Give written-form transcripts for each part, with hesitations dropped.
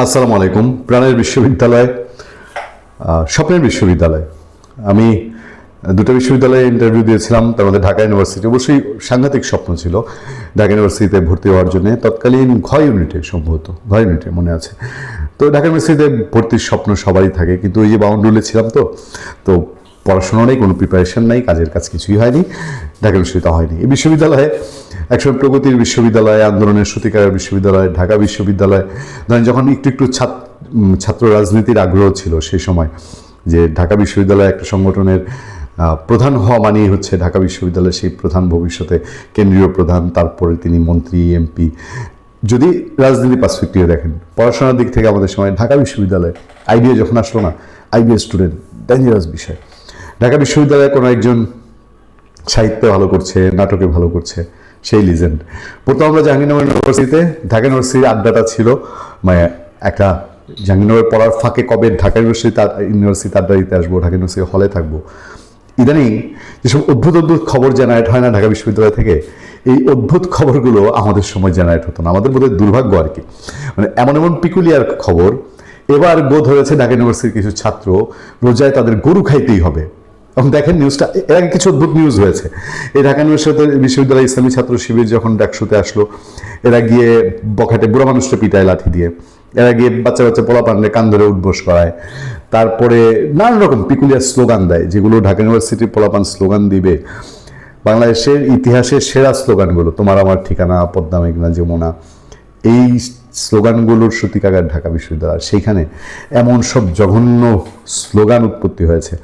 আসসালামু আলাইকুম। প্রাণের বিশ্ববিদ্যালয়, স্বপ্নের বিশ্ববিদ্যালয়। আমি দুটো বিশ্ববিদ্যালয়ে ইন্টারভিউ দিয়েছিলাম, তার মধ্যে ঢাকা ইউনিভার্সিটি। অবশ্যই সাংঘাতিক স্বপ্ন ছিল ঢাকা ইউনিভার্সিটিতে ভর্তি হওয়ার জন্য। তৎকালীন ঘয় ইউনিটে, সম্ভবত ঘয় ইউনিটে মনে আছে। তো ঢাকা ইউনিভার্সিটিতে ভর্তির স্বপ্ন সবারই থাকে, কিন্তু ওই যে বাউন্ডুলে ছিলাম, তো পড়াশোনা নেই, কোনো প্রিপারেশন নাই, কাজের কাজ কিছুই হয়নি, ঢাকা বিশ্ববিদ্যালয় হয়নি। এই বিশ্ববিদ্যালয়ে একসময় প্রগতির বিশ্ববিদ্যালয়, আন্দোলনের সত্যিকারের বিশ্ববিদ্যালয়, ঢাকা বিশ্ববিদ্যালয়। ধরেন যখন একটু একটু ছাত্র রাজনীতির আগ্রহ ছিল সেই সময়, যে ঢাকা বিশ্ববিদ্যালয় একটা সংগঠনের প্রধান হওয়া মানেই হচ্ছে ঢাকা বিশ্ববিদ্যালয়ের সেই প্রধান, ভবিষ্যতে কেন্দ্রীয় প্রধান, তারপরে তিনি মন্ত্রী, এমপি। যদি রাজনীতি পার্সপেক্টিভে দেখেন, পড়াশোনার দিক থেকে আমাদের সময় ঢাকা বিশ্ববিদ্যালয় আইবিএ যখন আসলো না, আইবিএ স্টুডেন্ট ডেঞ্জারাস বিষয়। ঢাকা বিশ্ববিদ্যালয়ে কোনো একজন সাহিত্যে ভালো করছে, নাটকে ভালো করছে, সেই লিজেন্ড। প্রথম আমরা জাহাঙ্গীরনগর ইউনিভার্সিটিতে, ঢাকা ইউনিভার্সিটির আড্ডাটা ছিল মানে একটা, জাহাঙ্গীরনগর পড়ার ফাঁকে কবে ঢাকা ইউনিভার্সিটি আড্ডা দিতে আসবো, ঢাকা ইউনিভার্সিটি হলে থাকবো। ইদানিং যেসব অদ্ভুত অদ্ভুত খবর জেনারেট হয় না ঢাকা বিশ্ববিদ্যালয় থেকে, এই অদ্ভুত খবরগুলো আমাদের সময় জেনারেট হতো না। আমাদের বোধহয় দুর্ভাগ্য আর কি, মানে এমন এমন পিকুলিয়ার খবর। এবার বোধ হয়েছে ঢাকা ইউনিভার্সিটির কিছু ছাত্র রোজায় তাদের গরু খাইতেই হবে। এবং দেখেন নিউজটা, এর আগে কিছু অদ্ভুত নিউজ হয়েছে। এই ঢাকা বিশ্ববিদ্যালয় ইসলামী ছাত্র শিবির যখন ডাকসুতে আসলো, এরা গিয়ে বখাটে বুড়া মানুষটা পিটায় লাঠি দিয়ে, এরা গিয়ে বাচ্চা বাচ্চা পোলা পান্ডে কান ধরে উঠবোস করায়, তারপরে নানান রকম পিকুলিয়ার স্লোগান দেয়, যেগুলো ঢাকা ইউনিভার্সিটির পোলাপান স্লোগান দিবে। বাংলাদেশের ইতিহাসের সেরা স্লোগানগুলো, তোমার আমার ঠিকানা, পদ্মা মেঘনা যমুনা, এই স্লোগানগুলোর সত্যিকার ঢাকা বিশ্ববিদ্যালয়। সেইখানে এমন সব জঘন্য স্লোগান উৎপত্তি হয়েছে,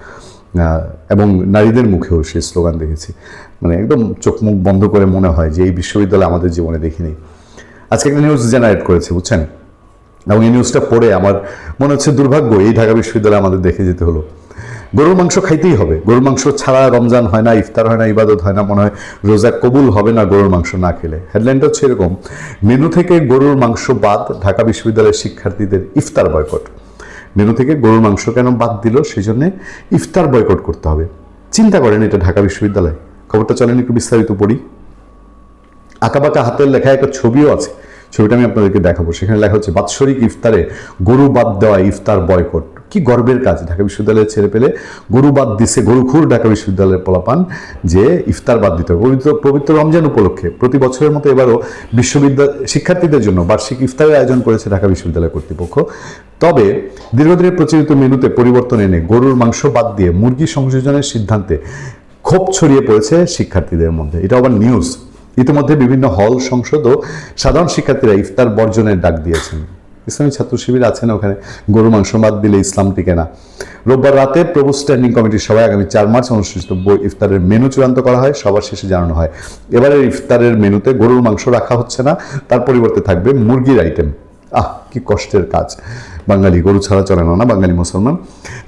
এবং নারীদের মুখেও সেই স্লোগান দেখেছি। মানে একদম চোখ মুখ বন্ধ করে মনে হয় যে এই বিশ্ববিদ্যালয় আমাদের জীবনে দেখিনি। আজকে একটা নিউজ জেনারেট করেছে, বুঝছেন, এবং এই নিউজটা পড়ে আমার মনে হচ্ছে দুর্ভাগ্য এই ঢাকা বিশ্ববিদ্যালয় আমাদের দেখে যেতে হলো। গরুর মাংস খাইতেই হবে, গরুর মাংস ছাড়া রমজান হয় না, ইফতার হয় না, ইবাদত হয় না, মনে হয় রোজা কবুল হবে না গরুর মাংস না খেলে। হেডলাইনটা হচ্ছে এরকম, মেনু থেকে গরুর মাংস বাদ, ঢাকা বিশ্ববিদ্যালয়ের শিক্ষার্থীদের ইফতার বয়কট। মেনু থেকে গরুর মাংস কেন বাদ দিল, সেই জন্যে ইফতার বয়কট করতে হবে। চিন্তা করেন, এটা ঢাকা বিশ্ববিদ্যালয়। খবরটা চলেন একটু বিস্তারিত পড়ি। আঁকাবাঁকা হাতের লেখা একটা ছবিও আছে, ছবিটা আমি আপনাদেরকে দেখাবো। সেখানে লেখা হচ্ছে, বাৎসরিক ইফতারে গরু বাদ দেওয়া ইফতার বয়কট। কি গর্বের কাজ, ঢাকা বিশ্ববিদ্যালয়ের ছেড়ে পেলে গরু বাদ দিছে, গরুখুর ঢাকা বিশ্ববিদ্যালয়ের পোলাপান, যে ইফতার বাদ দিতে হবে পবিত্র রমজান উপলক্ষে। প্রতি বছরের মতো এবারও বিশ্ববিদ্যালয় শিক্ষার্থীদের জন্য বার্ষিক ইফতারের আয়োজন করেছে ঢাকা বিশ্ববিদ্যালয় কর্তৃপক্ষ। তবে দীর্ঘদিনের প্রচলিত মেনুতে পরিবর্তন এনে গরুর মাংস বাদ দিয়ে মুরগি সংযোজনের সিদ্ধান্তে ক্ষোভ ছড়িয়ে পড়েছে শিক্ষার্থীদের মধ্যে। এটা আবার নিউজ। ইতিমধ্যে বিভিন্ন হল, সংসদ ও সাধারণ শিক্ষার্থীরা ইফতার বর্জনের ডাক দিয়েছেন। ইসলামী ছাত্র শিবির আছে না ওখানে, গরু মাংস বাদ দিলে ইসলাম টিকে না। রোববার রাতে প্রভু স্ট্যান্ডিং কমিটির সভায় আগামী 4 মার্চ অনুষ্ঠিত ইফতারের মেনু চূড়ান্ত করা হয়। সবার শেষে জানানো হয়, এবারের ইফতারের মেনুতে গরুর মাংস রাখা হচ্ছে না, তার পরিবর্তে থাকবে মুরগির আইটেম। কি কষ্টের কাজ, বাঙালি গরু ছাড়া চলে না, বাঙালি মুসলমান।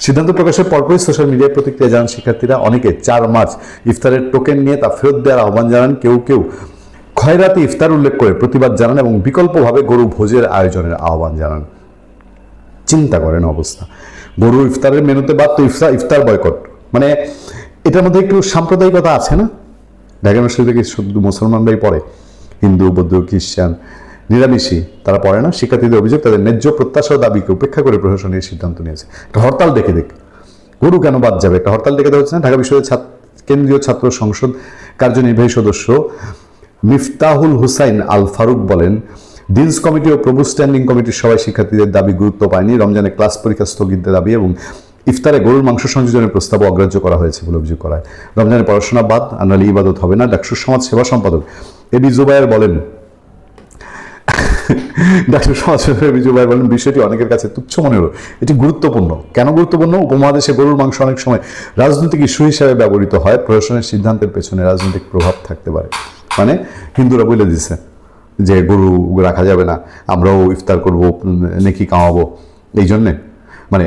সিদ্ধান্ত প্রকাশের পরপরই সোশ্যাল মিডিয়ায় প্রতিক্রিয়া জানান শিক্ষার্থীরা। অনেকে 4 মার্চ ইফতারের টোকেন নিয়ে তা ফেরত দেওয়ার আহ্বান জানান, কেউ কেউ খয়রাতি ইফতার উল্লেখ করে প্রতিবাদ জানান এবং বিকল্পভাবে গরু ভোজের আয়োজনের আহ্বান জানান। চিন্তা করেন অবস্থা, গরু ইফতারের মেনুতে বাদ, তো ইফতার বয়কট। মানে এটার মধ্যে একটু সাম্প্রদায়িকতা আছে না? ঢাকা ইউনিভার্সিটি থেকে শুধু মুসলমানরাই পড়ে, হিন্দু, বৌদ্ধ, খ্রিস্টান, নিরামিষী তারা পড়ে না। শিক্ষার্থীদের অভিযোগ, তাদের ন্যায্য প্রত্যাশা ও দাবিকে উপেক্ষা করে প্রশাসন এই সিদ্ধান্ত নিয়েছে। একটা হরতাল ডেকে দেখ, গরু কেন বাদ যাবে, একটা হরতাল ডেকে দেওয়া হচ্ছে না। ঢাকা বিশ্ববিদ্যালয়ের কেন্দ্রীয় ছাত্র সংসদ কার্যনির্বাহী সদস্য মিফতাহুল হুসাইন আল ফারুক বলেন, ডিনস কমিটি ও প্রভু স্ট্যান্ডিং কমিটির সবাই শিক্ষার্থীদের দাবি গুরুত্ব পায়নি। রমজানে ক্লাস পরীক্ষা স্থগিতের দাবি এবং ইফতারে গরুর মাংস সংযোজনের প্রস্তাবও অগ্রাহ্য করা হয়েছে বলে অভিযোগ করায়। রমজানের পড়াশোনা বাদ, আনালি ইবাদত হবে না। ডাকসুর সমাজ সেবা সম্পাদক এবি জুবায়ের বলেন, ডাক্তার সমাজ এবি জুবায়ের বলেন, বিষয়টি অনেকের কাছে তুচ্ছ মনে হলো, এটি গুরুত্বপূর্ণ। কেন গুরুত্বপূর্ণ? উপমহাদেশে গরুর মাংস অনেক সময় রাজনৈতিক ইস্যু হিসাবে ব্যবহৃত হয়। প্রশাসনের সিদ্ধান্তের পেছনে রাজনৈতিক প্রভাব থাকতে পারে। মানে হিন্দুরা বলে দিচ্ছে যে গরু রাখা যাবে না, আমরাও ইফতার করবো, নেকি কামাবো, এই জন্যে। মানে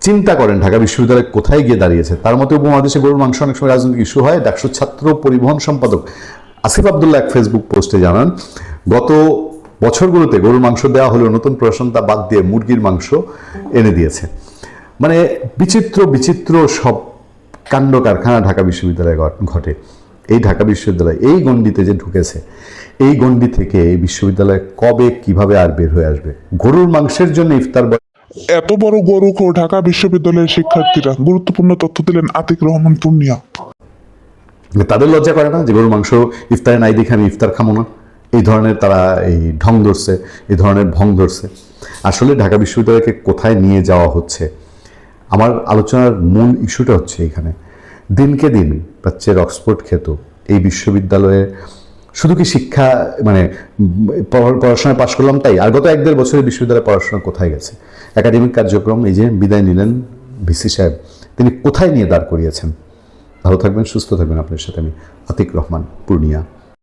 চিন্তা করেন ঢাকা বিশ্ববিদ্যালয় কোথায় গিয়ে দাঁড়িয়েছে। তার মধ্যে উপমহাদেশে গরুর মাংস অনেক সময় রাজনৈতিক ইস্যু হয়। ডাকসুর ছাত্র পরিবহন সম্পাদক আসিফ আবদুল্লাহ এক ফেসবুক পোস্টে জানান, গত বছরগুলোতে গরুর মাংস দেওয়া হলেও নতুন প্রশাসন তা বাদ দিয়ে মুরগির মাংস এনে দিয়েছে। মানে বিচিত্র বিচিত্র সব কাণ্ড কারখানা ঢাকা বিশ্ববিদ্যালয়ে ঘটে। এই ঢাকা বিশ্ববিদ্যালয় এই গণ্ডিতে যে ঢুকেছে, এই গণ্ডি থেকে এই বিশ্ববিদ্যালয় কবে কিভাবে আর বের হয়ে আসবে? গরুর মাংসের জন্য ইফতার এত বড় গরু খো ঢাকা বিশ্ববিদ্যালয়ের শিক্ষার্থীরা, গুরুত্বপূর্ণ তথ্য দিলেন আতিক রহমান পূর্ণিয়া। তাদের লজ্জা করে না যে গরুর মাংস ইফতারে নাই দেখে আমি ইফতার খামো না? এই ধরনের তারা এই ঢং ধরছে, এই ধরনের ভং ধরছে। আসলে ঢাকা বিশ্ববিদ্যালয়কে কোথায় নিয়ে যাওয়া হচ্ছে, আমার আলোচনার মূল ইস্যুটা হচ্ছে এখানে। দিনকে দিন প্রাচ্যের অক্সফোর্ড খ্যাত এই বিশ্ববিদ্যালয়ে শুধু কি শিক্ষা মানে পড়াশোনায় পাশ করলাম তাই, আর গত 1-1.5 বছরের বিশ্ববিদ্যালয়ে পড়াশোনা কোথায় গেছে? একাডেমিক কার্যক্রম, এই যে বিদায় নিলেন ভিসি সাহেব, তিনি কোথায় নিয়ে দাঁড় করিয়েছেন? ভালো থাকবেন, সুস্থ থাকবেন। আপনার সাথে আমি আতিক রহমান পূর্ণিয়া।